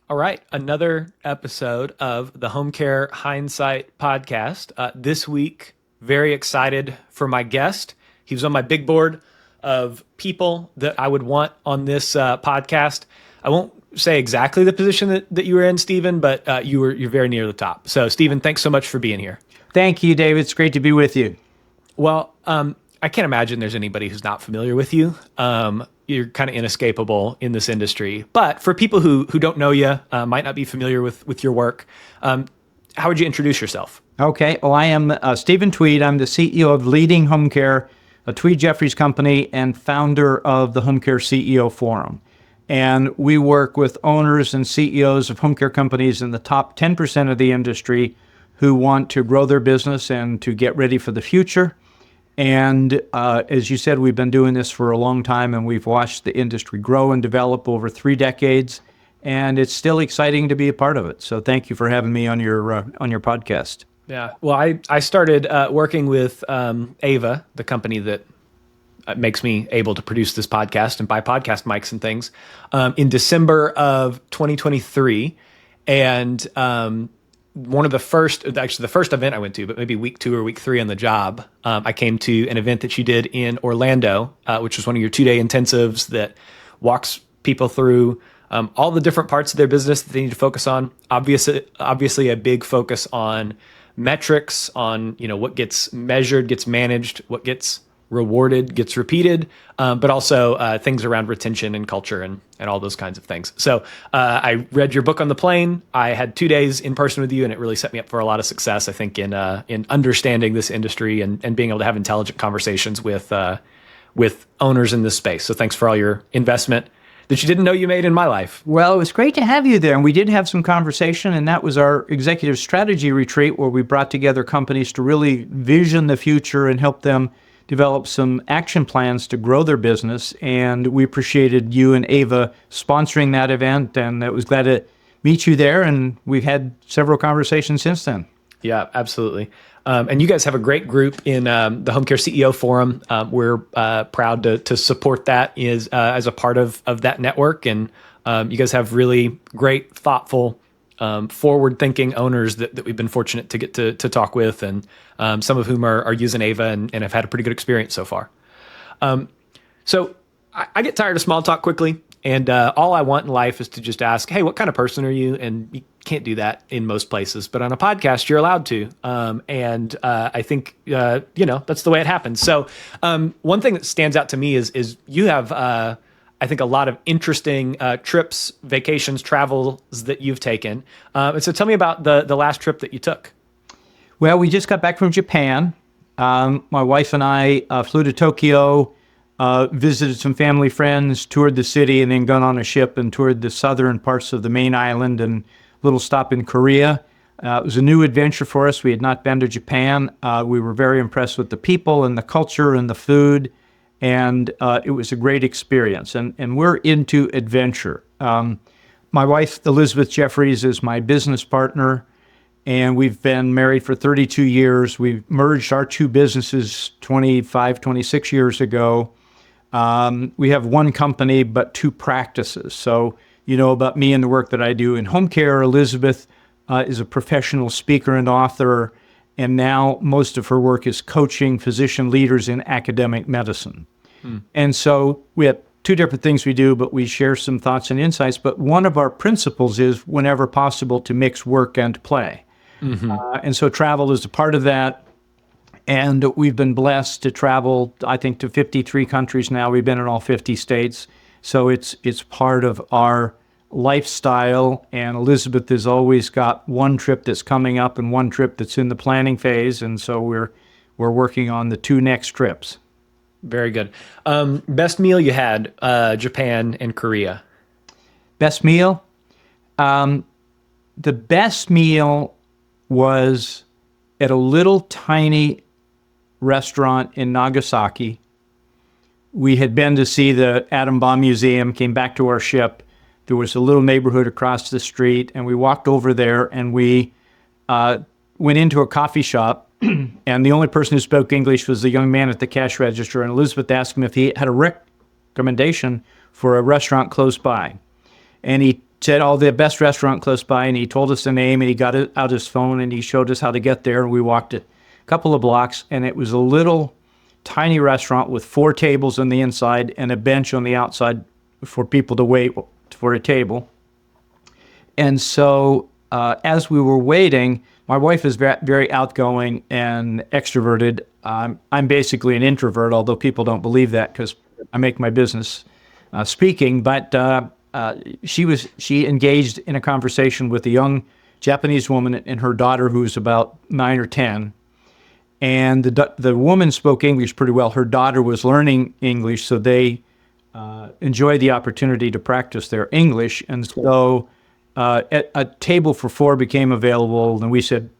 All right, another episode of the Home Care Hindsight podcast. This week, very excited for my guest. He was on my big board of people that I would want on this podcast. I won't say exactly the position that you were in, Stephen, but you're very near the top. So, Stephen, thanks so much for being here. Thank you, David. It's great to be with you. Well, I can't imagine there's anybody who's not familiar with you. You're kind of inescapable in this industry. But for people who don't know you, might not be familiar with your work, how would you introduce yourself? Okay. Well, I am Stephen Tweed. I'm the CEO of Leading Home Care, a Tweed Jeffries company, and founder of the Home Care CEO Forum. And we work with owners and CEOs of home care companies in the top 10% of the industry who want to grow their business and to get ready for the future. And as you said, we've been doing this for a long time, and we've watched the industry grow and develop over 3 decades, and it's still exciting to be a part of it. So thank you for having me on your podcast. Yeah. Well, I started working with Ava, the company that makes me able to produce this podcast and buy podcast mics and things, in December of 2023. And one of the first event I went to, but maybe week 2 or week 3 on the job, I came to an event that you did in Orlando, which was one of your 2-day intensives that walks people through all the different parts of their business that they need to focus on. Obviously a big focus on metrics, on what gets measured, gets managed, what gets rewarded, gets repeated, but also things around retention and culture and all those kinds of things. So I read your book on the plane. I had 2 days in person with you, and it really set me up for a lot of success, I think, in understanding this industry and being able to have intelligent conversations with owners in this space. So thanks for all your investment that you didn't know you made in my life. Well, it was great to have you there, and we did have some conversation, and that was our executive strategy retreat where we brought together companies to really vision the future and help them develop some action plans to grow their business. And we appreciated you and Ava sponsoring that event, and I was glad to meet you there, and we've had several conversations since then. Yeah, absolutely. And you guys have a great group in the Home Care CEO Forum. We're proud to support that as a part of that network. And you guys have really great, thoughtful, forward-thinking owners that we've been fortunate to get to talk with, and some of whom are using Ava and have had a pretty good experience so far. So I get tired of small talk quickly, and all I want in life is to just ask, hey, what kind of person are you? And you can't do that in most places, but on a podcast, you're allowed to. And I think, that's the way it happens. So one thing that stands out to me is you have I think a lot of interesting trips, vacations, travels that you've taken. And so tell me about the last trip that you took. Well, we just got back from Japan. My wife and I flew to Tokyo, visited some family friends, toured the city, and then got on a ship and toured the southern parts of the main island and a little stop in Korea. It was a new adventure for us. We had not been to Japan. We were very impressed with the people and the culture and the food. And it was a great experience. And we're into adventure. My wife, Elizabeth Jeffries, is my business partner, and we've been married for 32 years. We merged our 2 businesses 26 years ago. We have 1 company, but 2 practices. So you know about me and the work that I do in home care. Elizabeth is a professional speaker and author, and now most of her work is coaching physician leaders in academic medicine. And so we have 2 different things we do, but we share some thoughts and insights. But one of our principles is, whenever possible, to mix work and play. Mm-hmm. And so travel is a part of that. And we've been blessed to travel, I think, to 53 countries now. We've been in all 50 states. So it's part of our lifestyle. And Elizabeth has always got 1 trip that's coming up and 1 trip that's in the planning phase. And so we're working on the 2 next trips. Very good. Best meal you had, Japan and Korea? Best meal? The best meal was at a little tiny restaurant in Nagasaki. We had been to see the Atom Bomb Museum, came back to our ship. There was a little neighborhood across the street, and we walked over there, and we went into a coffee shop, and the only person who spoke English was the young man at the cash register, and Elizabeth asked him if he had a recommendation for a restaurant close by. And he said, "Oh, the best restaurant close by," and he told us the name, and he got out his phone, and he showed us how to get there, and we walked a couple of blocks, and it was a little tiny restaurant with 4 tables on the inside and a bench on the outside for people to wait for a table. And so as we were waiting, my wife is very outgoing and extroverted. I'm basically an introvert, although people don't believe that because I make my business speaking. But she engaged in a conversation with a young Japanese woman and her daughter, who was about 9 or 10. And the woman spoke English pretty well. Her daughter was learning English, so they enjoyed the opportunity to practice their English. And so a table for 4 became available, and we said,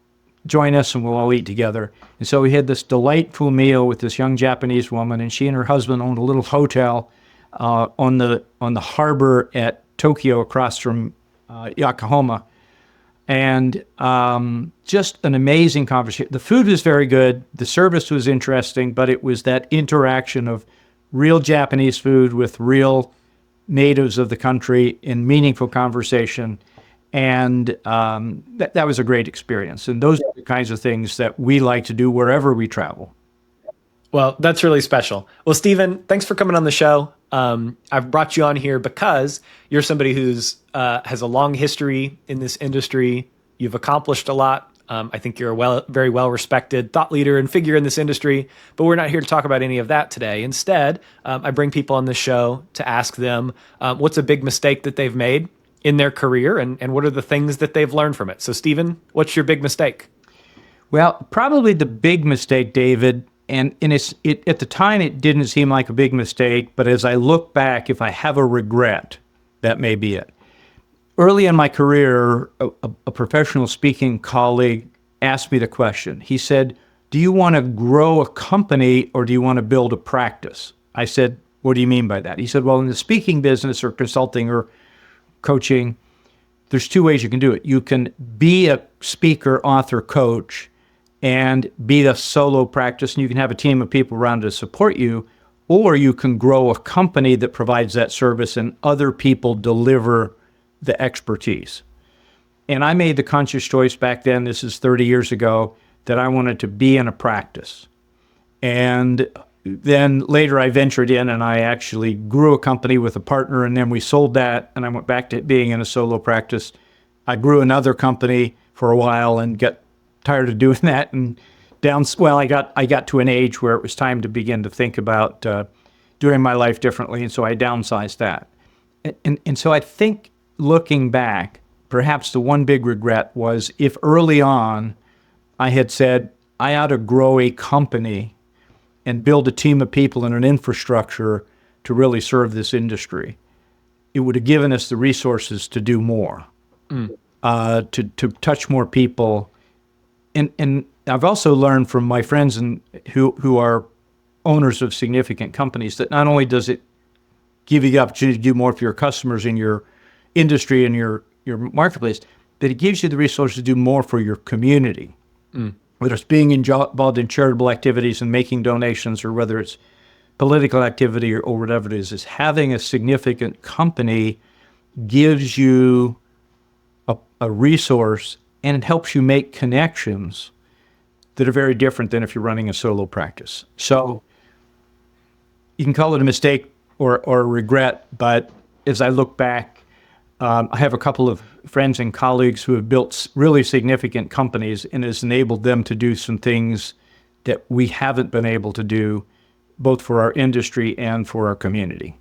"Join us and we'll all eat together." And so we had this delightful meal with this young Japanese woman, and she and her husband owned a little hotel on the harbor at Tokyo across from Yokohama. And just an amazing conversation. The food was very good. The service was interesting, but it was that interaction of real Japanese food with real natives of the country in meaningful conversation. And that was a great experience. And those are the kinds of things that we like to do wherever we travel. Well, that's really special. Well, Stephen, thanks for coming on the show. I've brought you on here because you're somebody who's has a long history in this industry. You've accomplished a lot. I think you're a very well-respected thought leader and figure in this industry, but we're not here to talk about any of that today. Instead, I bring people on this show to ask them what's a big mistake that they've made in their career and what are the things that they've learned from it. So, Stephen, what's your big mistake? Well, probably the big mistake, David, and at the time, it didn't seem like a big mistake, but as I look back, if I have a regret, that may be it. Early in my career, a professional speaking colleague asked me the question. He said, "Do you want to grow a company or do you want to build a practice?" I said, "What do you mean by that?" He said, "Well, in the speaking business or consulting or coaching, there's 2 ways you can do it. You can be a speaker, author, coach, and be the solo practice, and you can have a team of people around to support you, or you can grow a company that provides that service and other people deliver the expertise." And I made the conscious choice back then, this is 30 years ago, that I wanted to be in a practice. And then later I ventured in and I actually grew a company with a partner, and then we sold that and I went back to being in a solo practice. I grew another company for a while and got tired of doing that, and I got to an age where it was time to begin to think about doing my life differently, and so I downsized that. And so I think, looking back, perhaps the one big regret was if early on I had said I ought to grow a company and build a team of people and an infrastructure to really serve this industry, it would have given us the resources to do more, to touch more people. And I've also learned from my friends who are owners of significant companies that not only does it give you the opportunity to do more for your customers in your industry and your marketplace, but it gives you the resources to do more for your community. Whether it's being involved in charitable activities and making donations, or whether it's political activity or whatever it is having a significant company gives you a resource, and it helps you make connections that are very different than if you're running a solo practice. So you can call it a mistake or a regret, but as I look back, I have a couple of friends and colleagues who have built really significant companies, and has enabled them to do some things that we haven't been able to do, both for our industry and for our community.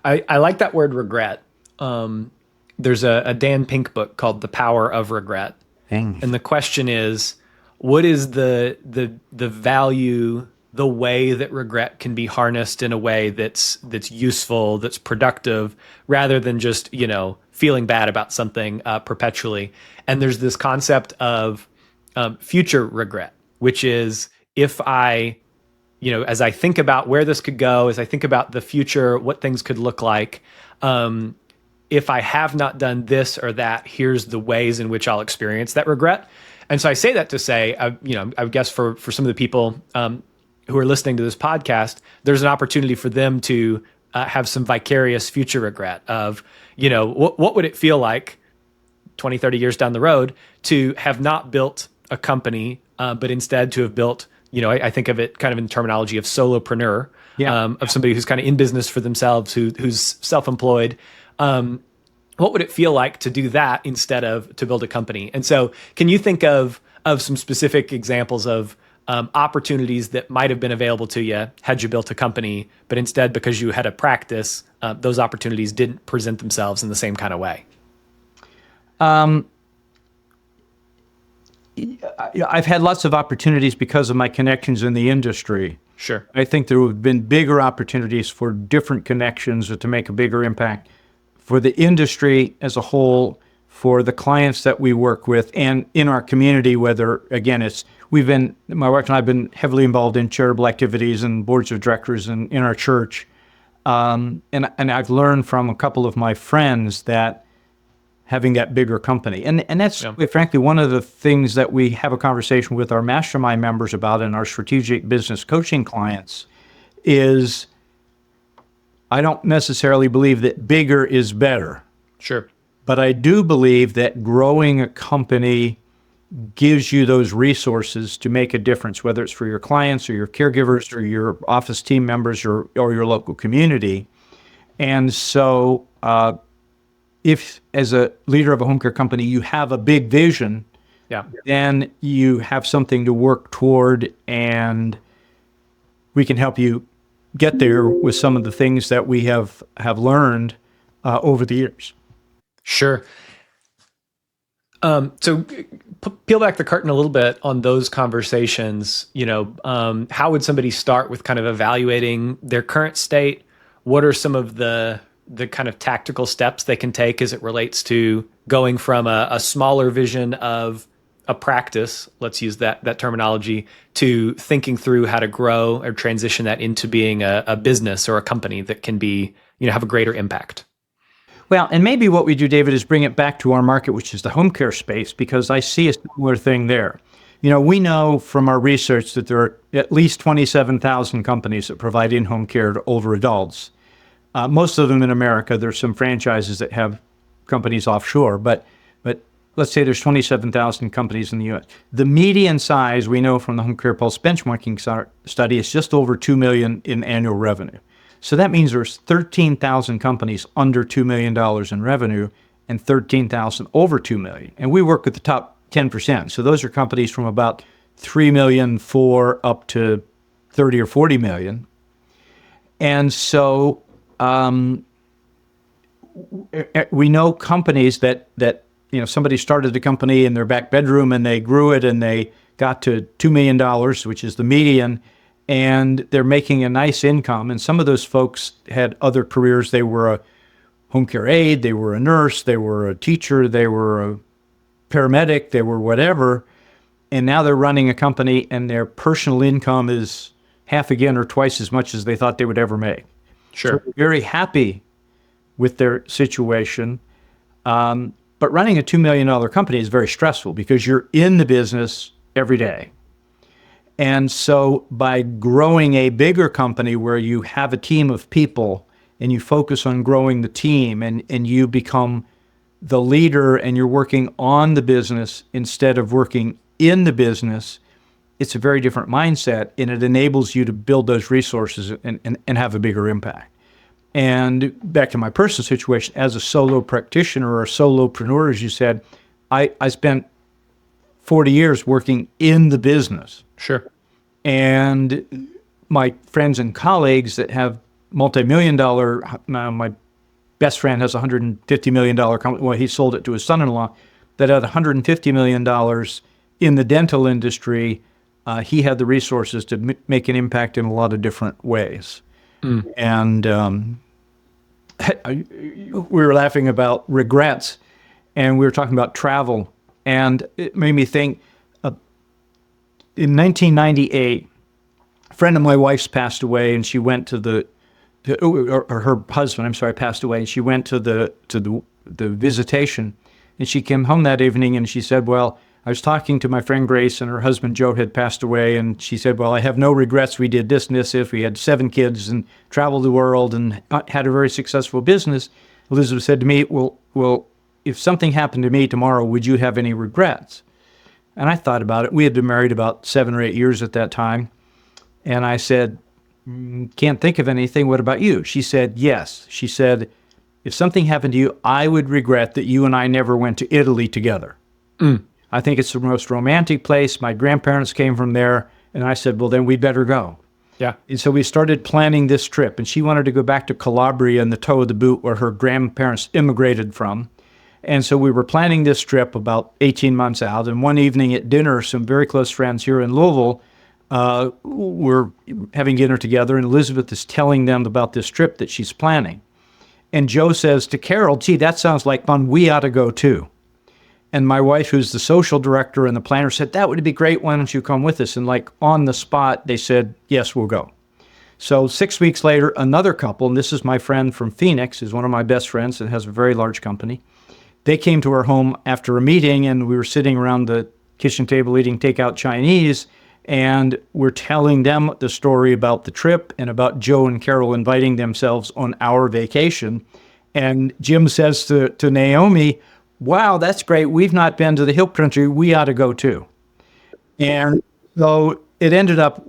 I like that word regret. There's a Dan Pink book called The Power of Regret. And the question is, what is the value, the way that regret can be harnessed in a way that's useful, that's productive, rather than just, feeling bad about something perpetually. And there's this concept of future regret, which is if I, as I think about where this could go, as I think about the future, what things could look like, if I have not done this or that, here's the ways in which I'll experience that regret. And so I say that to say, I guess for some of the people who are listening to this podcast, there's an opportunity for them to have some vicarious future regret of, what would it feel like 20, 30 years down the road to have not built a company, but instead to have built, I think of it kind of in terminology of solopreneur, of somebody who's kind of in business for themselves, who's self-employed. What would it feel like to do that instead of to build a company? And so can you think of some specific examples of opportunities that might have been available to you had you built a company, but instead, because you had a practice, those opportunities didn't present themselves in the same kind of way? I've had lots of opportunities because of my connections in the industry. Sure. I think there have been bigger opportunities for different connections or to make a bigger impact for the industry as a whole, for the clients that we work with, and in our community, whether, again, my wife and I have been heavily involved in charitable activities and boards of directors and in our church. And I've learned from a couple of my friends that having that bigger company. And that's, frankly, one of the things that we have a conversation with our mastermind members about and our strategic business coaching clients is I don't necessarily believe that bigger is better. Sure. But I do believe that growing a company gives you those resources to make a difference, whether it's for your clients or your caregivers or your office team members or your local community. And so if, as a leader of a home care company, you have a big vision, then you have something to work toward, and we can help you get there with some of the things that we have learned over the years. Sure. So peel back the curtain a little bit on those conversations. How would somebody start with kind of evaluating their current state? What are some of the kind of tactical steps they can take as it relates to going from a smaller vision of a practice, let's use that terminology, to thinking through how to grow or transition that into being a business or a company that can be, have a greater impact? Well, and maybe what we do, David, is bring it back to our market, which is the home care space, because I see a similar thing there. We know from our research that there are at least 27,000 companies that provide in-home care to older adults. Most of them in America. There's some franchises that have companies offshore, but let's say there's 27,000 companies in the U.S. The median size, we know from the Home Care Pulse benchmarking study, is just over $2 million in annual revenue. So that means there's 13,000 companies under $2 million in revenue and 13,000 over $2 million. And we work with the top 10%. So those are companies from about $3 million up to 30 or 40 million. And so we know companies that somebody started a company in their back bedroom and they grew it and they got to $2 million, which is the median, and they're making a nice income. And some of those folks had other careers. They were a home care aide, they were a nurse, they were a teacher, they were a paramedic, they were whatever. And now they're running a company and their personal income is half again or twice as much as they thought they would ever make. Sure. So they're very happy with their situation. But running a $2 million company is very stressful because you're in the business every day. And so by growing a bigger company where you have a team of people and you focus on growing the team and you become the leader and you're working on the business instead of working in the business, it's a very different mindset, and it enables you to build those resources and have a bigger impact. And back to my personal situation, as a solo practitioner or a solopreneur, as you said, I spent 40 years working in the business. Sure. And my friends and colleagues that have multi-million-dollar, my best friend has a $150 million company. Well, he sold it to his son-in-law that had $150 million in the dental industry. He had the resources to make an impact in a lot of different ways. And we were laughing about regrets, and we were talking about travel, and it made me think, in 1998, a friend of my wife's passed away, and she went to her husband, passed away, and she went to the visitation, and she came home that evening, and she said, well, I was talking to my friend Grace, and her husband Joe had passed away, and she said, well, I have no regrets. We did this and this. If we had 7 kids and traveled the world and had a very successful business, Elizabeth said to me, well, if something happened to me tomorrow, would you have any regrets? And I thought about it. We had been married about 7 or 8 years at that time. And I said, can't think of anything. What about you? She said, yes. She said, if something happened to you, I would regret that you and I never went to Italy together. I think it's the most romantic place. My grandparents came from there. And I said, well, then we better go. Yeah. And so we started planning this trip. And she wanted to go back to Calabria in the toe of the boot where her grandparents immigrated from. And so we were planning this trip about 18 months out. And one evening at dinner, some very close friends here in Louisville were having dinner together. And Elizabeth is telling them about this trip that she's planning. And Joe says to Carol, gee, that sounds like fun. We ought to go too. And my wife, who's the social director and the planner, said, that would be great. Why don't you come with us? And like on the spot, they said, yes, we'll go. So 6 weeks later, another couple, and this is my friend from Phoenix, is one of my best friends and has a very large company. They came to our home after a meeting, and we were sitting around the kitchen table eating takeout Chinese, and we're telling them the story about the trip and about Joe and Carol inviting themselves on our vacation. And Jim says to Naomi, wow, that's great. We've not been to the hill country. We ought to go too. And so it ended up,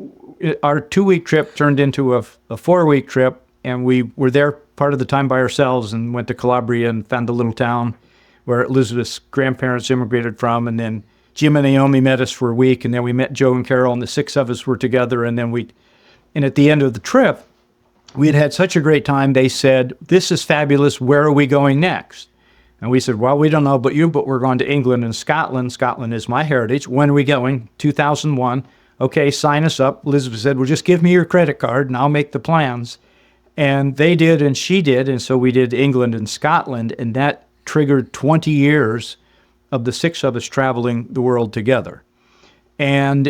our 2-week trip turned into a 4-week trip, and we were there part of the time by ourselves and went to Calabria and found a little town where Elizabeth's grandparents immigrated from. And then Jim and Naomi met us for a week, and then we met Joe and Carol, and the 6 of us were together. And at the end of the trip, we had such a great time. They said, this is fabulous. Where are we going next? And we said, well, we don't know about you, but we're going to England and Scotland. Scotland is my heritage. When are we going? 2001. Okay, sign us up. Elizabeth said, well, just give me your credit card and I'll make the plans. And they did, and she did. And so we did England and Scotland, and that triggered 20 years of the 6 of us traveling the world together. And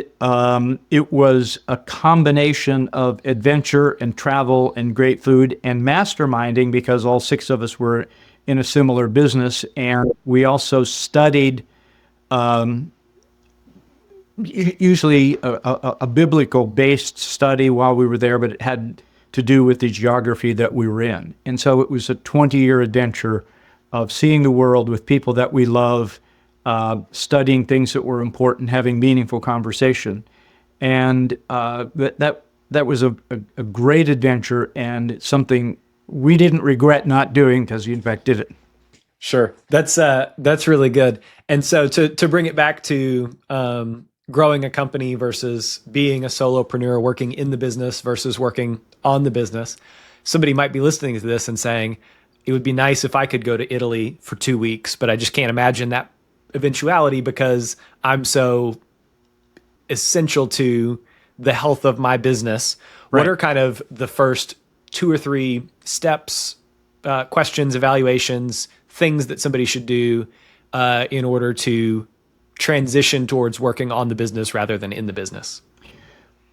it was a combination of adventure and travel and great food and masterminding, because all 6 of us were in a similar business. And we also studied usually a biblical-based study while we were there, but it had to do with the geography that we were in. And so it was a 20-year adventure of seeing the world with people that we love, studying things that were important, having meaningful conversation. And that was a great adventure, and something we didn't regret not doing, because we in fact did it. Sure. That's really good. And so to bring it back to growing a company versus being a solopreneur, working in the business versus working on the business, somebody might be listening to this and saying, it would be nice if I could go to Italy for 2 weeks, but I just can't imagine that eventuality because I'm so essential to the health of my business. Right. What are kind of the first 2 or 3 steps, questions, evaluations, things that somebody should do in order to transition towards working on the business rather than in the business?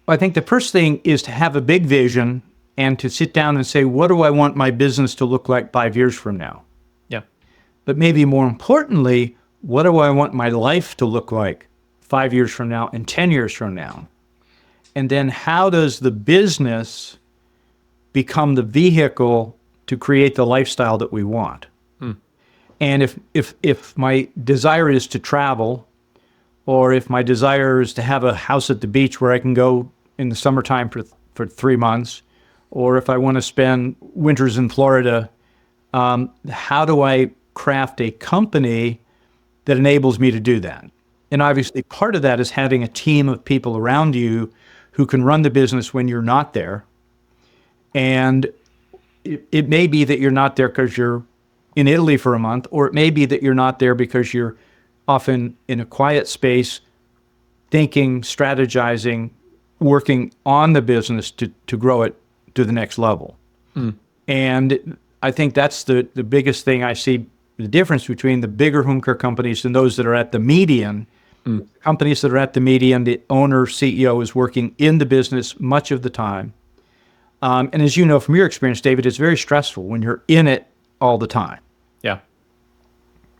Well, I think the first thing is to have a big vision and to sit down and say, what do I want my business to look like 5 years from now? Yeah. But maybe more importantly, what do I want my life to look like 5 years from now and 10 years from now? And then how does the business become the vehicle to create the lifestyle that we want? And if my desire is to travel, or if my desire is to have a house at the beach where I can go in the summertime for 3 months, or if I want to spend winters in Florida, how do I craft a company that enables me to do that? And obviously part of that is having a team of people around you who can run the business when you're not there. And it may be that you're not there because you're in Italy for a month, or it may be that you're not there because you're often in a quiet space, thinking, strategizing, working on the business to grow it to the next level. And I think that's the biggest thing I see, the difference between the bigger home care companies and those that are at the median. Companies that are at the median, the owner, CEO is working in the business much of the time. And as you know from your experience, David, it's very stressful when you're in it all the time.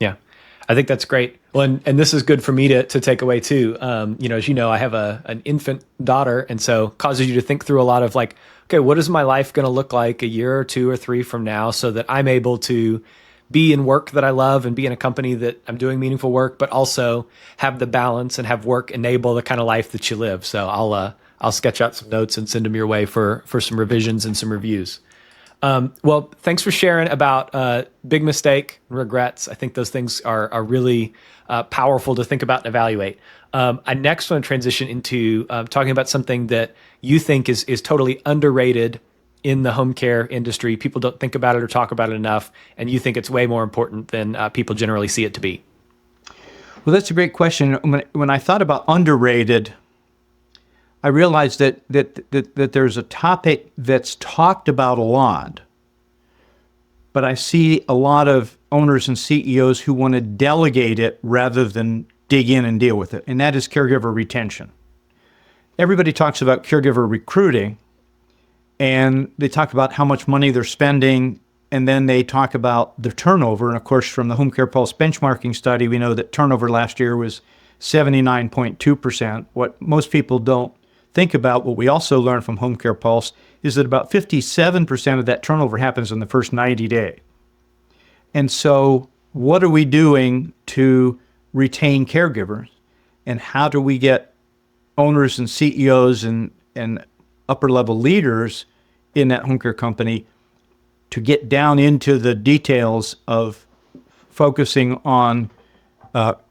Yeah. I think that's great. Well, and this is good for me to take away too. As you know, I have an infant daughter, and so causes you to think through a lot of like, okay, what is my life going to look like a year or two or three from now, so that I'm able to be in work that I love and be in a company that I'm doing meaningful work, but also have the balance and have work enable the kind of life that you live. So I'll sketch out some notes and send them your way for some revisions and some reviews. Well, thanks for sharing about big mistake and regrets. I think those things are really powerful to think about and evaluate. I next want to transition into talking about something that you think is totally underrated in the home care industry. People don't think about it or talk about it enough, and you think it's way more important than people generally see it to be. Well, that's a great question. When I thought about underrated, I realized that there's a topic that's talked about a lot, but I see a lot of owners and CEOs who want to delegate it rather than dig in and deal with it, and that is caregiver retention. Everybody talks about caregiver recruiting, and they talk about how much money they're spending, and then they talk about the turnover. And of course, from the Home Care Pulse benchmarking study, we know that turnover last year was 79.2%. What most people don't think about, what we also learned from Home Care Pulse, is that about 57% of that turnover happens in the first 90 days. And so what are we doing to retain caregivers? And how do we get owners and CEOs and upper level leaders in that home care company to get down into the details of focusing on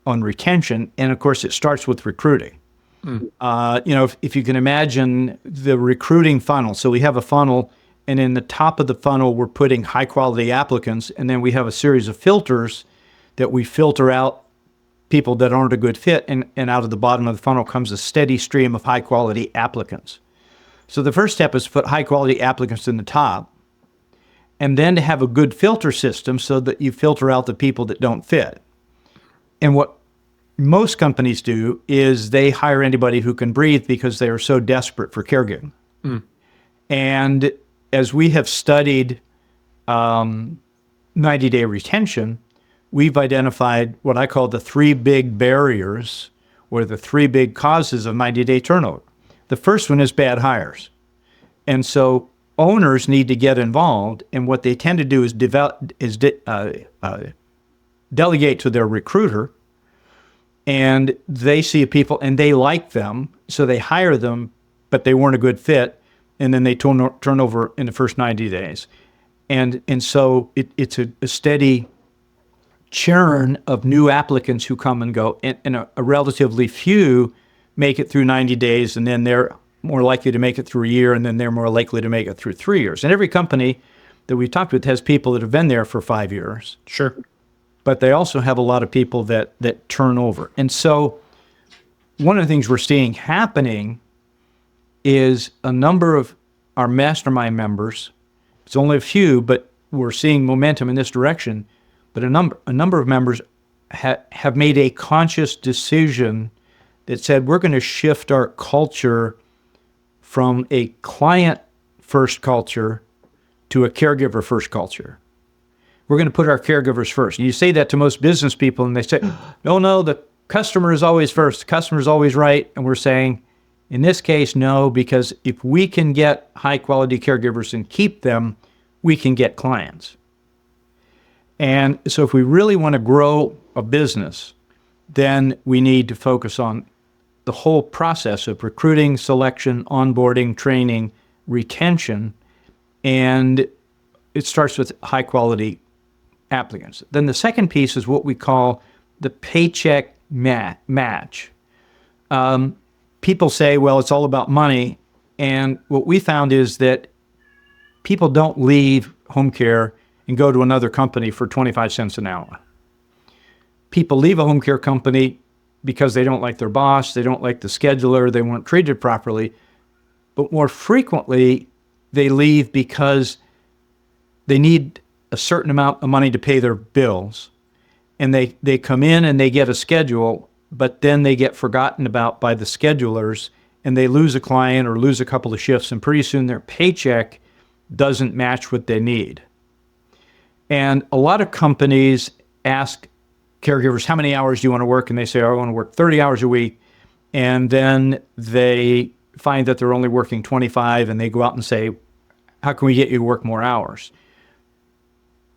retention? And of course, it starts with recruiting. If you can imagine the recruiting funnel. So we have a funnel, and in the top of the funnel, we're putting high quality applicants. And then we have a series of filters that we filter out people that aren't a good fit. And out of the bottom of the funnel comes a steady stream of high quality applicants. So the first step is to put high quality applicants in the top, and then to have a good filter system so that you filter out the people that don't fit. And what most companies do is they hire anybody who can breathe because they are so desperate for caregiving. And as we have studied 90-day retention, we've identified what I call the three big barriers, or the three big causes of 90-day turnover. The first one is bad hires. And so owners need to get involved, and what they tend to do is delegate to their recruiter, and they see people and they like them, so they hire them, but they weren't a good fit, and then they turn over in the first 90 days. And so it's a steady churn of new applicants who come and go, and a relatively few make it through 90 days, and then they're more likely to make it through a year, and then they're more likely to make it through 3 years. And every company that we've talked with has people that have been there for 5 years. Sure. But they also have a lot of people that turn over. And so one of the things we're seeing happening is a number of our mastermind members, it's only a few, but we're seeing momentum in this direction, but a number of members have made a conscious decision that said, we're going to shift our culture from a client-first culture to a caregiver-first culture. We're going to put our caregivers first. And you say that to most business people, and they say, no, the customer is always first. The customer is always right. And we're saying, in this case, no, because if we can get high-quality caregivers and keep them, we can get clients. And so if we really want to grow a business, then we need to focus on the whole process of recruiting, selection, onboarding, training, retention, and it starts with high-quality applicants. Then the second piece is what we call the paycheck match. People say, well, it's all about money, and what we found is that people don't leave home care and go to another company for 25 cents an hour. People leave a home care company because they don't like their boss, they don't like the scheduler, they weren't treated properly. But more frequently, they leave because they need a certain amount of money to pay their bills. And they come in and they get a schedule, but then they get forgotten about by the schedulers, and they lose a client or lose a couple of shifts, and pretty soon their paycheck doesn't match what they need. And a lot of companies ask caregivers, how many hours do you want to work? And they say, I want to work 30 hours a week. And then they find that they're only working 25, and they go out and say, how can we get you to work more hours?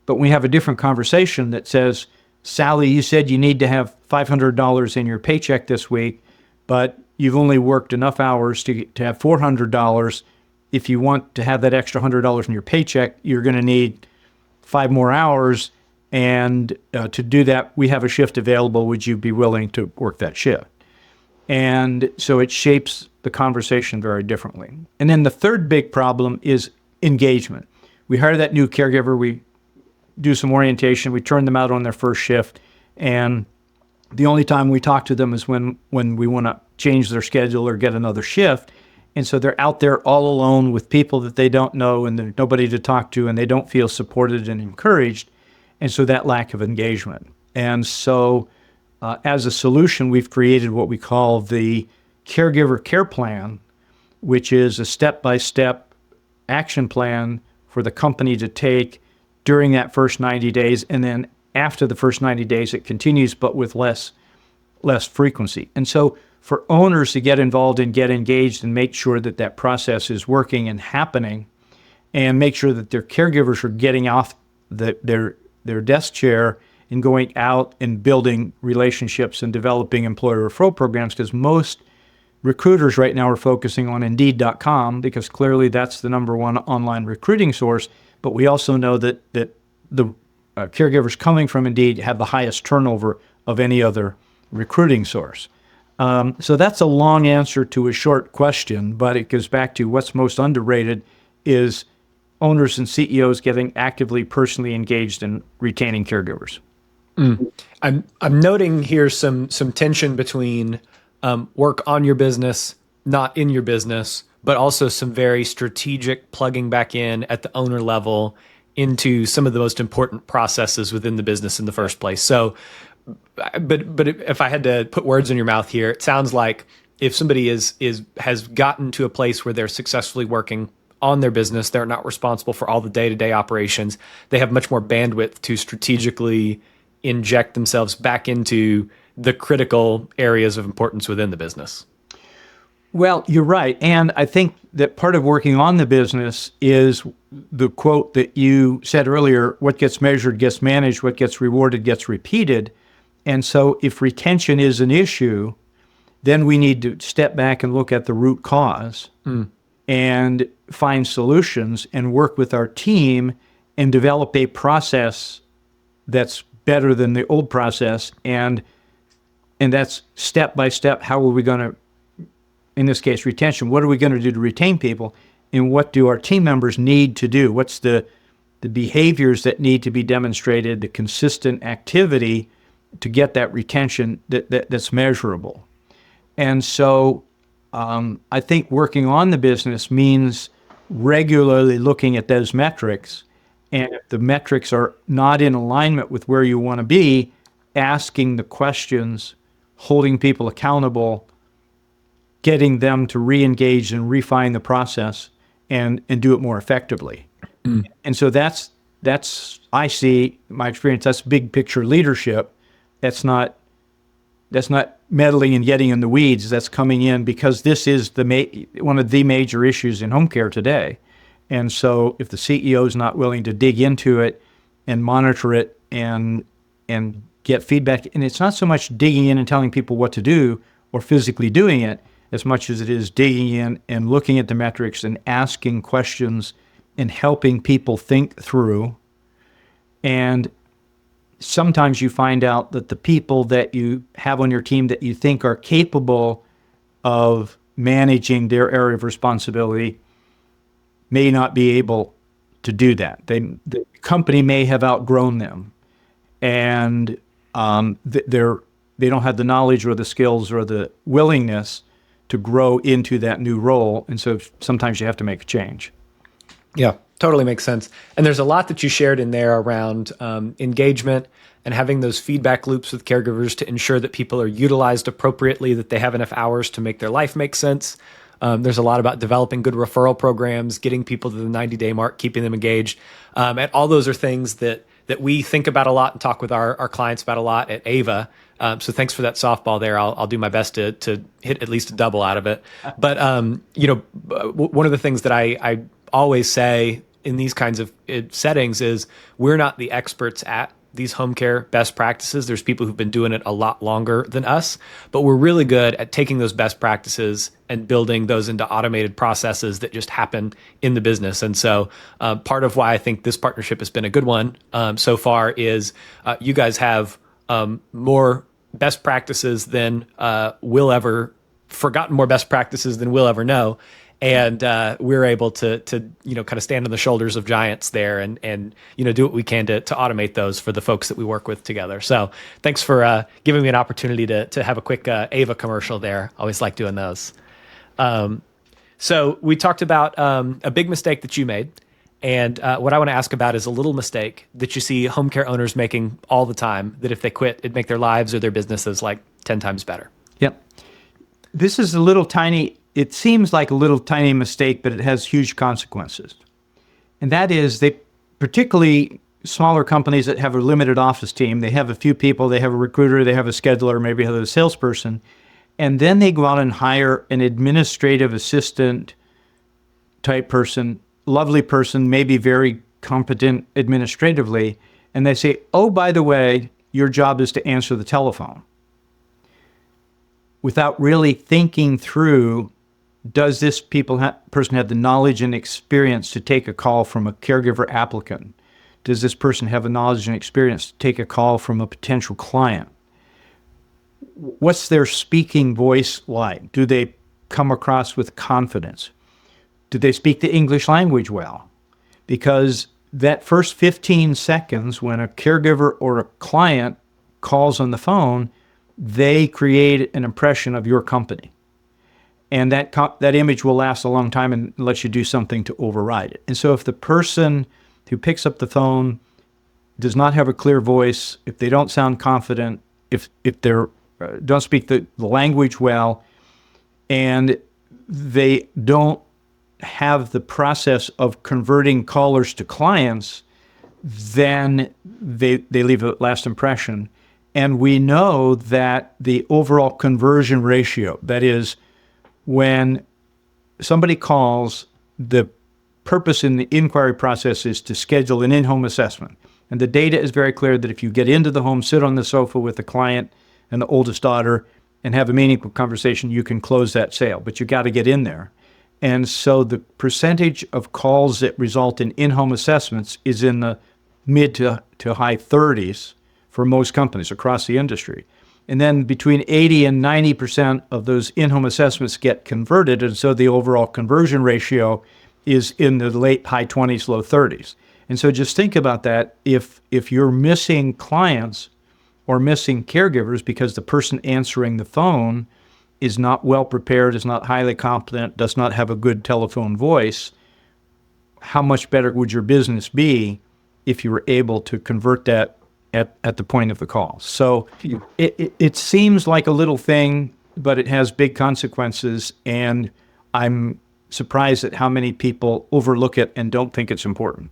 But we have a different conversation that says, Sally, you said you need to have $500 in your paycheck this week, but you've only worked enough hours to have $400. If you want to have that extra $100 in your paycheck, you're going to need 5 more hours. And to do that, we have a shift available. Would you be willing to work that shift? And so it shapes the conversation very differently. And then the third big problem is engagement. We hire that new caregiver, we do some orientation, we turn them out on their first shift, and the only time we talk to them is when we want to change their schedule or get another shift. And so they're out there all alone with people that they don't know, and there's nobody to talk to, and they don't feel supported and encouraged. And so that lack of engagement. And so as a solution, we've created what we call the Caregiver Care Plan, which is a step-by-step action plan for the company to take during that first 90 days. And then after the first 90 days, it continues, but with less frequency. And so for owners to get involved and get engaged and make sure that that process is working and happening, and make sure that their caregivers are getting off their desk chair and going out and building relationships and developing employer referral programs, because most recruiters right now are focusing on Indeed.com, because clearly that's the number one online recruiting source. But we also know that the caregivers coming from Indeed have the highest turnover of any other recruiting source. So that's a long answer to a short question, but it goes back to what's most underrated is owners and CEOs getting actively personally engaged in retaining caregivers. I'm noting here some tension between work on your business, not in your business, but also some very strategic plugging back in at the owner level into some of the most important processes within the business in the first place. So, but if I had to put words in your mouth here, it sounds like if somebody has gotten to a place where they're successfully working on their business, they're not responsible for all the day-to-day operations. They have much more bandwidth to strategically inject themselves back into the critical areas of importance within the business. Well, you're right. And I think that part of working on the business is the quote that you said earlier, what gets measured gets managed, what gets rewarded gets repeated. And so if retention is an issue, then we need to step back and look at the root cause and find solutions and work with our team and develop a process that's better than the old process. And that's step by step. How are we going to, in this case, retention, what are we going to do to retain people? And what do our team members need to do? What's the behaviors that need to be demonstrated, the consistent activity to get that retention that's measurable? And so I think working on the business means regularly looking at those metrics. And if the metrics are not in alignment with where you want to be, asking the questions, holding people accountable, getting them to re-engage and refine the process and do it more effectively. And so that's I see my experience, that's big picture leadership. That's not meddling and getting in the weeds. That's coming in because this is one of the major issues in home care today. And so if the CEO is not willing to dig into it and monitor it and get feedback, and it's not so much digging in and telling people what to do or physically doing it, as much as it is digging in and looking at the metrics and asking questions and helping people think through. And sometimes you find out that the people that you have on your team that you think are capable of managing their area of responsibility may not be able to do that. The company may have outgrown them, and they don't have the knowledge or the skills or the willingness to grow into that new role. And so sometimes you have to make a change. Yeah, totally makes sense. And there's a lot that you shared in there around engagement and having those feedback loops with caregivers to ensure that people are utilized appropriately, that they have enough hours to make their life make sense. There's a lot about developing good referral programs, getting people to the 90-day mark, keeping them engaged. And all those are things that that we think about a lot and talk with our clients about a lot at Ava. So thanks for that softball there. I'll do my best to hit at least a double out of it. But one of the things that I always say in these kinds of settings is we're not the experts at these home care best practices. There's people who've been doing it a lot longer than us, but we're really good at taking those best practices and building those into automated processes that just happen in the business. And so part of why I think this partnership has been a good one so far is you guys have more best practices than we'll ever forgotten, more best practices than we'll ever know. And we're able to kind of stand on the shoulders of giants there and do what we can to automate those for the folks that we work with together. So thanks for giving me an opportunity to have a quick Ava commercial there. Always like doing those. So we talked about a big mistake that you made. And what I want to ask about is a little mistake that you see home care owners making all the time, that if they quit, it'd make their lives or their businesses like 10 times better. Yep. This is it seems like a little tiny mistake, but it has huge consequences. And that is particularly smaller companies that have a limited office team, they have a few people, they have a recruiter, they have a scheduler, maybe have a salesperson, and then they go out and hire an administrative assistant type person, lovely person, maybe very competent administratively, and they say, oh, by the way, your job is to answer the telephone. Without really thinking through, does this person have the knowledge and experience to take a call from a caregiver applicant? Does this person have the knowledge and experience to take a call from a potential client? What's their speaking voice like? Do they come across with confidence? Do they speak the English language well? Because that first 15 seconds when a caregiver or a client calls on the phone, they create an impression of your company. And that image will last a long time unless you do something to override it. And so if the person who picks up the phone does not have a clear voice, if they don't sound confident, if they don't speak the language well, and they don't have the process of converting callers to clients, then they leave a last impression. And we know that the overall conversion ratio, that is, when somebody calls, the purpose in the inquiry process is to schedule an in-home assessment. And the data is very clear that if you get into the home, sit on the sofa with the client and the oldest daughter and have a meaningful conversation, you can close that sale. But you got to get in there. And so the percentage of calls that result in in-home assessments is in the mid to high 30s for most companies across the industry. And then between 80 and 90% of those in-home assessments get converted. And so the overall conversion ratio is in the high 20s, low 30s. And so just think about that. If you're missing clients or missing caregivers because the person answering the phone is not well prepared, is not highly competent, does not have a good telephone voice, how much better would your business be if you were able to convert that at the point of the call? So it seems like a little thing, but it has big consequences, and I'm surprised at how many people overlook it and don't think it's important.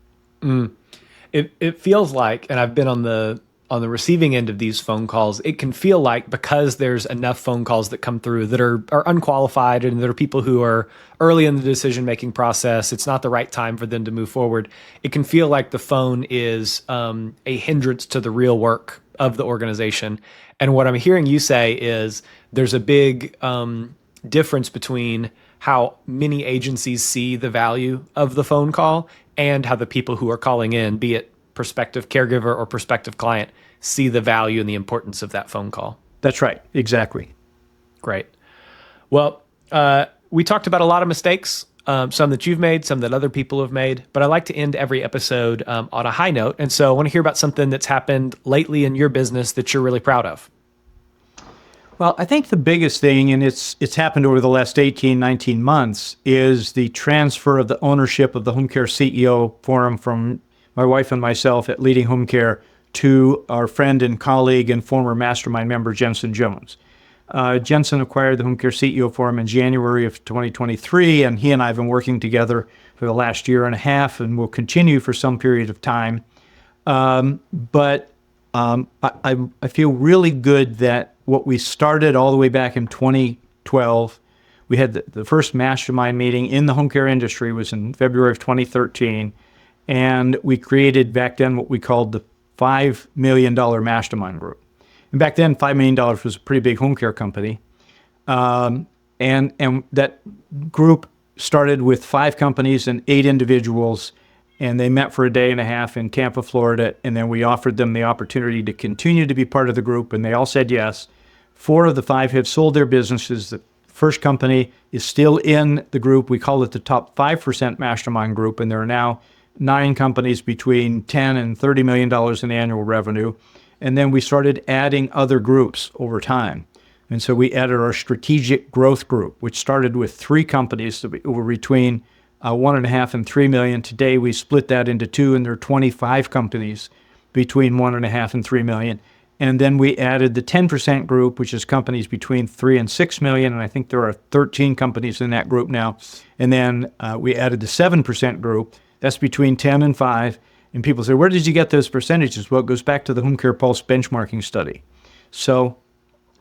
It feels like, and I've been on the receiving end of these phone calls, it can feel like because there's enough phone calls that come through that are unqualified and there are people who are early in the decision-making process, it's not the right time for them to move forward. It can feel like the phone is a hindrance to the real work of the organization. And what I'm hearing you say is there's a big difference between how many agencies see the value of the phone call and how the people who are calling in, be it prospective caregiver or prospective client, see the value and the importance of that phone call. That's right. Exactly. Great. Well, we talked about a lot of mistakes, some that you've made, some that other people have made, but I like to end every episode on a high note. And so I want to hear about something that's happened lately in your business that you're really proud of. Well, I think the biggest thing, and it's happened over the last 18, 19 months, is the transfer of the ownership of the Home Care CEO Forum from my wife and myself at Leading Home Care to our friend and colleague and former mastermind member, Jensen Jones. Jensen acquired the Home Care CEO Forum in January of 2023, and he and I have been working together for the last year and a half and will continue for some period of time. But I feel really good that what we started all the way back in 2012, we had the first mastermind meeting in the home care industry was in February of 2013. And we created back then what we called the $5 million mastermind group. And back then, $5 million was a pretty big home care company. And that group started with 5 companies and 8 individuals, and they met for a day and a half in Tampa, Florida, and then we offered them the opportunity to continue to be part of the group, and they all said yes. 4 of the 5 have sold their businesses. The first company is still in the group. We call it the top 5% mastermind group, and there are now 9 companies between $10 and $30 million in annual revenue. And then we started adding other groups over time. And so we added our strategic growth group, which started with 3 companies that were between 1.5 and 3 million. Today, we split that into 2, and there are 25 companies between 1.5 and 3 million. And then we added the 10% group, which is companies between 3 and 6 million. And I think there are 13 companies in that group now. And then we added the 7% group. That's between 10 and 5. And people say, where did you get those percentages? Well, it goes back to the Home Care Pulse benchmarking study. So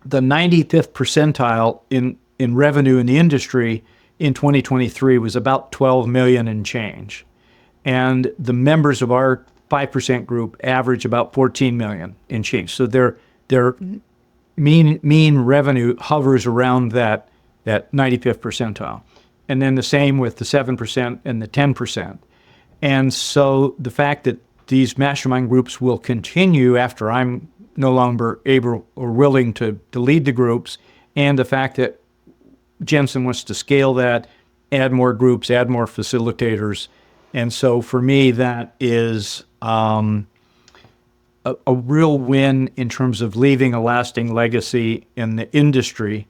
the 95th percentile in revenue in the industry in 2023 was about 12 million and change. And the members of our 5% group average about 14 million in change. So their mean revenue hovers around that 95th percentile. And then the same with the 7% and the 10%. And so the fact that these mastermind groups will continue after I'm no longer able or willing to lead the groups, and the fact that Jensen wants to scale that, add more groups, add more facilitators. And so for me, that is a real win in terms of leaving a lasting legacy in the industry.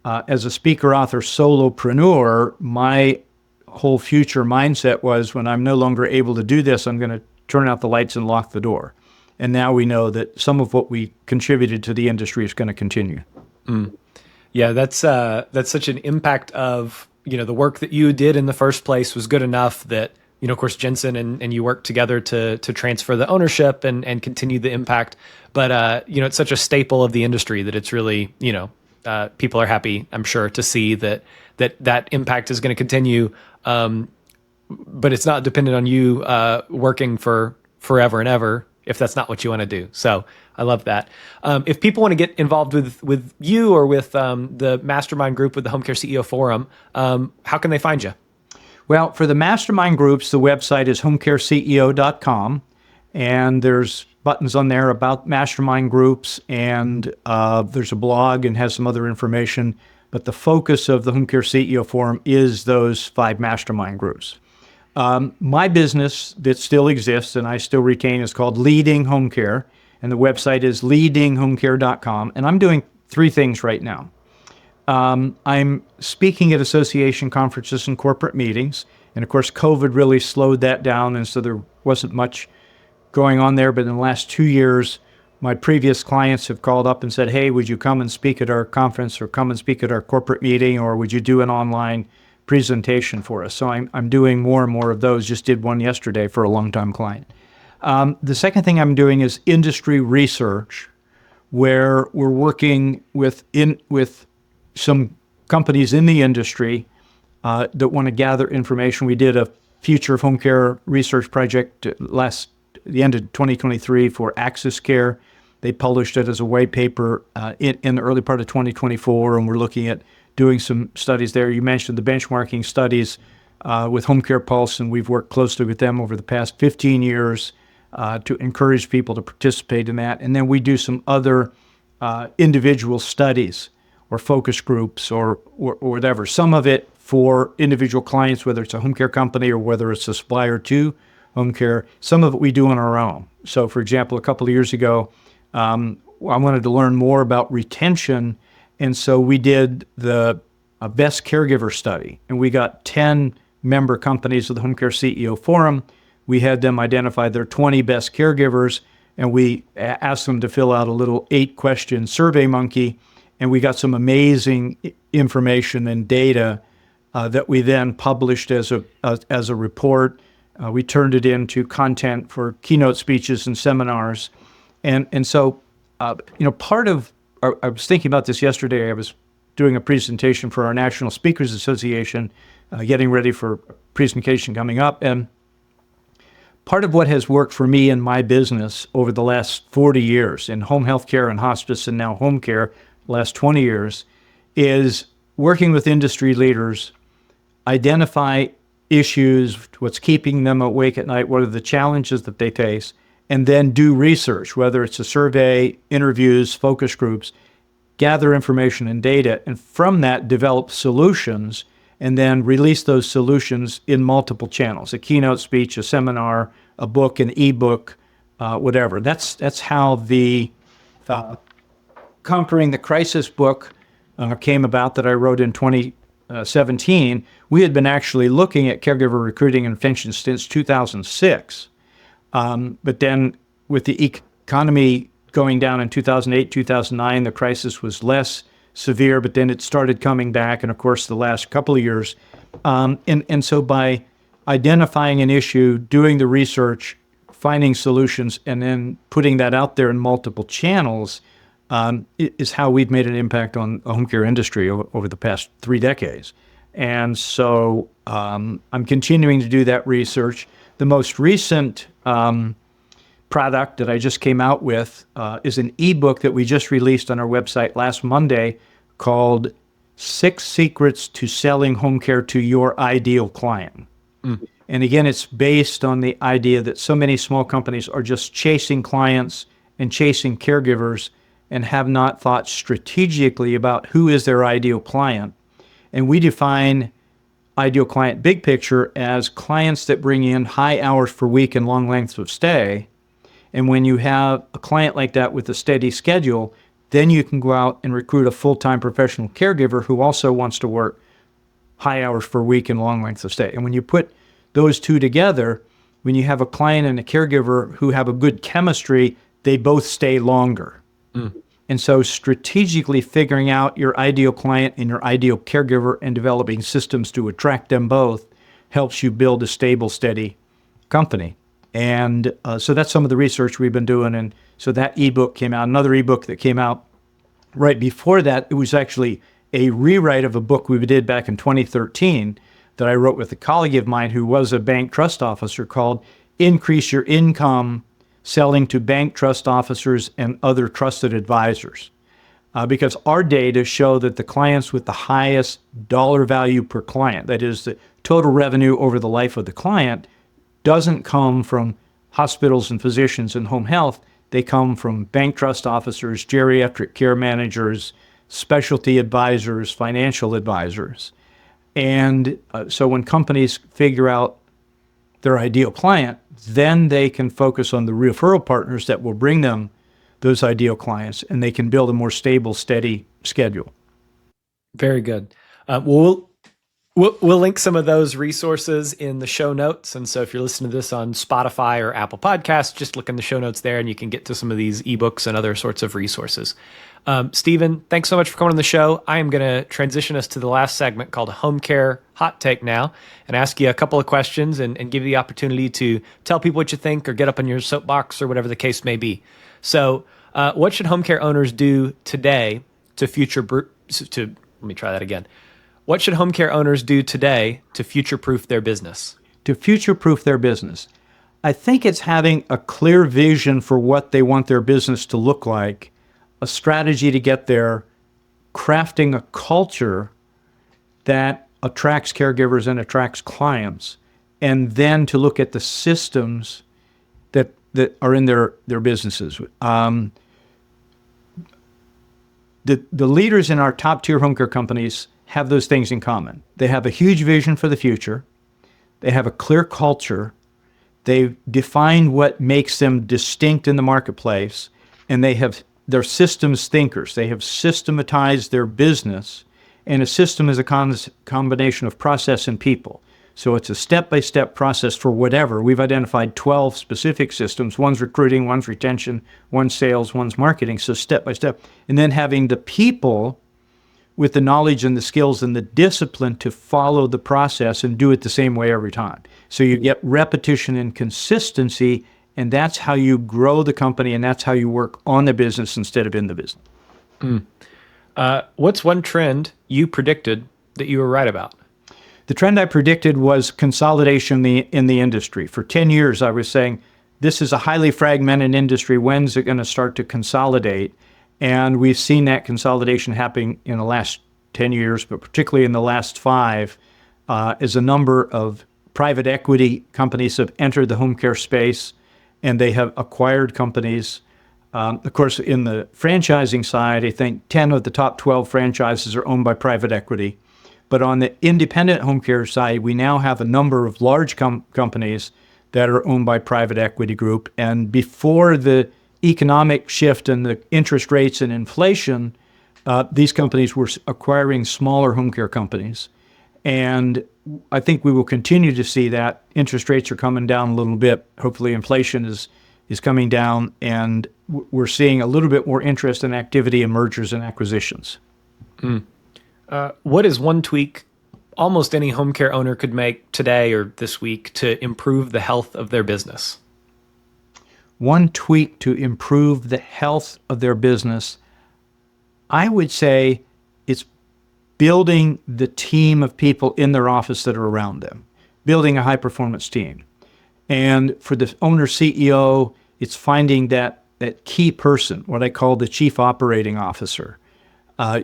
As a speaker, author, solopreneur, my whole future mindset was when I'm no longer able to do this, I'm going to turn out the lights and lock the door. And now we know that some of what we contributed to the industry is going to continue. Yeah, that's such an impact of, the work that you did in the first place was good enough that, of course, Jensen and you worked together to transfer the ownership and continue the impact. But, it's such a staple of the industry that it's really, people are happy, I'm sure, to see that impact is going to continue. But it's not dependent on you working for forever and ever if that's not what you want to do. So I love that. If people want to get involved with you or with the mastermind group with the Home Care CEO Forum, how can they find you? Well, for the mastermind groups, the website is homecareceo.com, and there's buttons on there about mastermind groups, and there's a blog and has some other information. But the focus of the Home Care CEO Forum is those 5 mastermind groups. My business that still exists and I still retain is called Leading Home Care, and the website is leadinghomecare.com. And I'm doing 3 things right now. I'm speaking at association conferences and corporate meetings, and of course, COVID really slowed that down, and so there wasn't much going on there. But in the last 2 years, my previous clients have called up and said, hey, would you come and speak at our conference or come and speak at our corporate meeting, or would you do an online presentation for us? So I'm doing more and more of those. Just did one yesterday for a longtime client. The second thing I'm doing is industry research, where we're working with some companies in the industry that want to gather information. We did a Future of Home Care research project the end of 2023 for Access Care. They published it as a white paper in the early part of 2024, and we're looking at doing some studies there. You mentioned the benchmarking studies with Home Care Pulse, and we've worked closely with them over the past 15 years to encourage people to participate in that. And then we do some other individual studies or focus groups or whatever. Some of it for individual clients, whether it's a home care company or whether it's a supplier to home care. Some of it we do on our own. So, for example, a couple of years ago, I wanted to learn more about retention, and so we did the best caregiver study, and we got 10 member companies of the Home Care CEO Forum. We had them identify their 20 best caregivers, and we asked them to fill out a little 8-question survey monkey, and we got some amazing information and data that we then published as a report We turned it into content for keynote speeches and seminars. And so, part of, I was thinking about this yesterday. I was doing a presentation for our National Speakers Association, getting ready for a presentation coming up. And part of what has worked for me in my business over the last 40 years in home health care and hospice and now home care, last 20 years, is working with industry leaders, identify issues, what's keeping them awake at night, what are the challenges that they face, and then do research, whether it's a survey, interviews, focus groups, gather information and data, and from that develop solutions, and then release those solutions in multiple channels, a keynote speech, a seminar, a book, an ebook, whatever. That's how the Conquering the Crisis book came about that I wrote in 2017. We had been actually looking at caregiver recruiting and retention since 2006. But then with the economy going down in 2008, 2009, the crisis was less severe, but then it started coming back. And of course, the last couple of years. And so by identifying an issue, doing the research, finding solutions, and then putting that out there in multiple channels is how we've made an impact on the home care industry over the past 3 decades. And so I'm continuing to do that research. The most recent product that I just came out with is an ebook that we just released on our website last Monday called 6 Secrets to Selling Home Care to Your Ideal Client. And again, it's based on the idea that so many small companies are just chasing clients and chasing caregivers and have not thought strategically about who is their ideal client. And we define ideal client big picture as clients that bring in high hours per week and long lengths of stay. And when you have a client like that with a steady schedule, then you can go out and recruit a full-time professional caregiver who also wants to work high hours per week and long lengths of stay. And when you put those two together, when you have a client and a caregiver who have a good chemistry, they both stay longer. And so strategically figuring out your ideal client and your ideal caregiver and developing systems to attract them both helps you build a stable, steady company. And so that's some of the research we've been doing. And so that ebook came out. Another ebook that came out right before that, it was actually a rewrite of a book we did back in 2013 that I wrote with a colleague of mine who was a bank trust officer called Increase Your Income Selling to Bank Trust Officers and Other Trusted Advisors. Because our data show that the clients with the highest dollar value per client, that is the total revenue over the life of the client, doesn't come from hospitals and physicians and home health. They come from bank trust officers, geriatric care managers, specialty advisors, financial advisors. And so when companies figure out their ideal client, then they can focus on the referral partners that will bring them those ideal clients, and they can build a more stable, steady schedule. Very good. We'll link some of those resources in the show notes. And so if you're listening to this on Spotify or Apple Podcasts, just look in the show notes there and you can get to some of these ebooks and other sorts of resources. Stephen, thanks so much for coming on the show. I am going to transition us to the last segment called Home Care Hot Take now and ask you a couple of questions and give you the opportunity to tell people what you think or get up on your soapbox or whatever the case may be. So what should home care owners do today to What should home care owners do today to future-proof their business? To future-proof their business. I think it's having a clear vision for what they want their business to look like, a strategy to get there, crafting a culture that attracts caregivers and attracts clients, and then to look at the systems that are in their businesses. The leaders in our top-tier home care companies have those things in common. They have a huge vision for the future. They have a clear culture. They've defined what makes them distinct in the marketplace, and they're systems thinkers. They have systematized their business, and a system is a combination of process and people. So it's a step-by-step process for whatever. We've identified 12 specific systems. One's recruiting, one's retention, one's sales, one's marketing, so step by step. And then having the people with the knowledge and the skills and the discipline to follow the process and do it the same way every time. So you get repetition and consistency, and that's how you grow the company, and that's how you work on the business instead of in the business. What's one trend you predicted that you were right about? The trend I predicted was consolidation in the industry. For 10 years, I was saying, this is a highly fragmented industry. When's it going to start to consolidate? And we've seen that consolidation happening in the last 10 years, but particularly in the last 5, as a number of private equity companies have entered the home care space, and they have acquired companies. Of course, in the franchising side, I think 10 of the top 12 franchises are owned by private equity. But on the independent home care side, we now have a number of large companies that are owned by private equity group. And before the economic shift and the interest rates and inflation, these companies were acquiring smaller home care companies. And I think we will continue to see that. Interest rates are coming down a little bit. Hopefully inflation is coming down, and we're seeing a little bit more interest and activity in mergers and acquisitions. What is one tweak almost any home care owner could make today or this week to improve the health of their business? One tweak to improve the health of their business, I would say it's building the team of people in their office that are around them, building a high-performance team. And for the owner CEO, it's finding that key person, what I call the chief operating officer.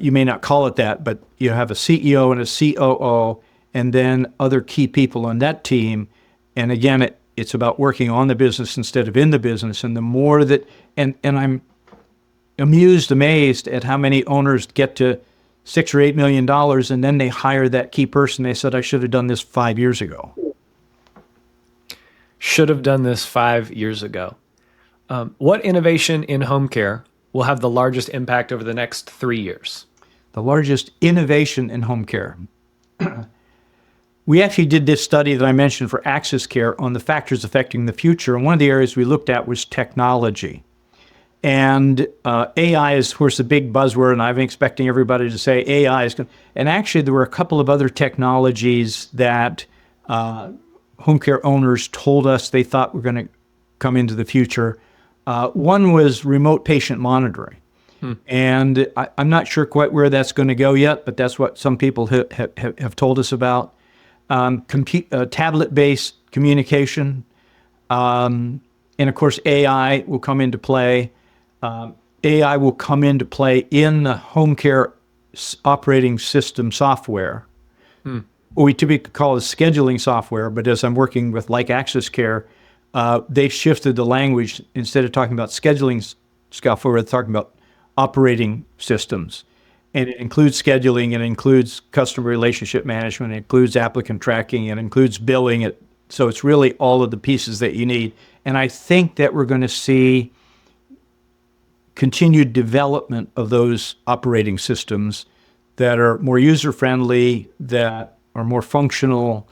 You may not call it that, but you have a CEO and a COO, and then other key people on that team. And again, it's about working on the business instead of in the business. And the more that, and I'm amazed at how many owners get to $6 or $8 million, and then they hire that key person. They said, I should have done this 5 years ago. Should have done this 5 years ago. What innovation in home care will have the largest impact over the next 3 years? The largest innovation in home care. We actually did this study that I mentioned for Access Care on the factors affecting the future. And one of the areas we looked at was technology. And AI is, of course, a big buzzword, and I've been expecting everybody to say AI is going to... And actually, there were a couple of other technologies that home care owners told us they thought were going to come into the future. One was remote patient monitoring. And I'm not sure quite where that's going to go yet, but that's what some people have told us about. Tablet-based communication. And of course, AI will come into play. AI will come into play in the home care operating system software. What we typically call it scheduling software, but as I'm working with like Access Care, they've shifted the language. Instead of talking about scheduling software, they're talking about operating systems. And it includes scheduling, it includes customer relationship management, it includes applicant tracking, it includes billing. So it's really all of the pieces that you need. And I think that we're going to see continued development of those operating systems that are more user-friendly, that are more functional.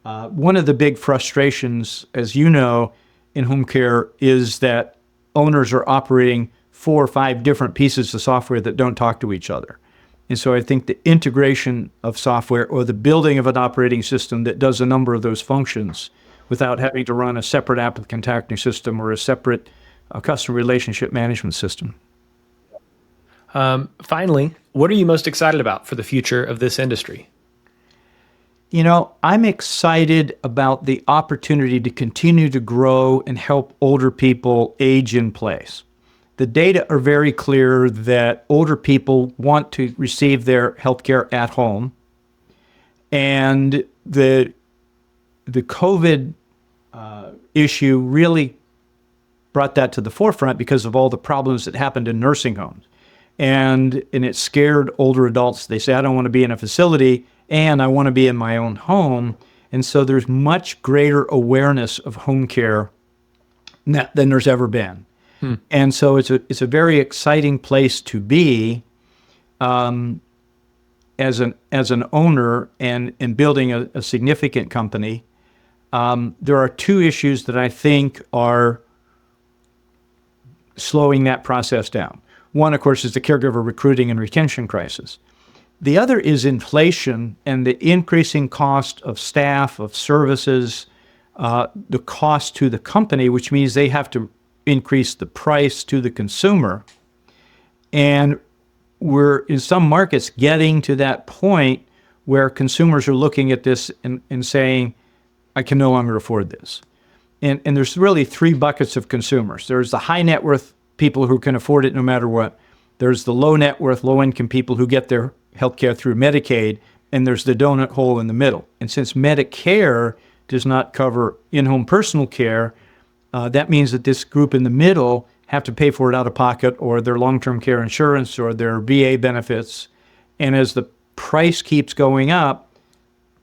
One of the big frustrations, as you know, in home care is that owners are operating 4 or 5 different pieces of software that don't talk to each other. And so I think the integration of software or the building of an operating system that does a number of those functions without having to run a separate applicant tracking system or a separate customer relationship management system. Finally, what are you most excited about for the future of this industry? You know, I'm excited about the opportunity to continue to grow and help older people age in place. The data are very clear that older people want to receive their healthcare at home. And the COVID issue really brought that to the forefront because of all the problems that happened in nursing homes. And it scared older adults. They say, I don't want to be in a facility, and I want to be in my own home. And so there's much greater awareness of home care than there's ever been. And so it's a very exciting place to be as an owner and building a significant company. There are 2 issues that I think are slowing that process down. One, of course, is the caregiver recruiting and retention crisis. The other is inflation and the increasing cost of staff, of services, the cost to the company, which means they have to increase the price to the consumer. And we're, in some markets, getting to that point where consumers are looking at this and saying, I can no longer afford this. And there's really three buckets of consumers. There's the high net worth people who can afford it no matter what. There's the low net worth, low income people who get their healthcare through Medicaid. And there's the donut hole in the middle. And since Medicare does not cover in-home personal care, that means that this group in the middle have to pay for it out of pocket, or their long-term care insurance, or their VA benefits. And as the price keeps going up,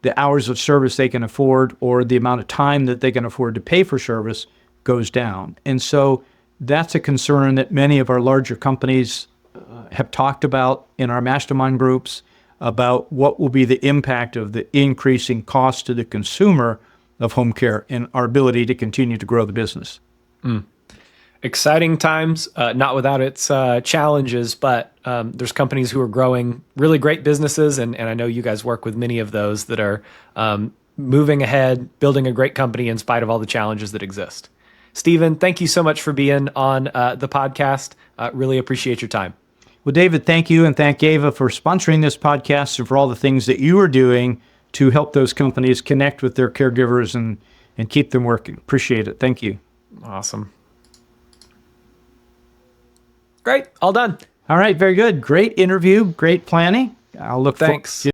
the hours of service they can afford, or the amount of time that they can afford to pay for service, goes down. And so that's a concern that many of our larger companies have talked about in our mastermind groups, about what will be the impact of the increasing cost to the consumer of home care and our ability to continue to grow the business. Exciting times, not without its challenges, but there's companies who are growing really great businesses, and I know you guys work with many of those that are moving ahead, building a great company in spite of all the challenges that exist. Stephen, thank you so much for being on the podcast. Really appreciate your time. Well, David, thank you, and thank Ava for sponsoring this podcast and for all the things that you are doing to help those companies connect with their caregivers and keep them working. Appreciate it. Thank you. Awesome. Great. All done. All right. Very good. Great interview. Great planning. I'll look Thanks.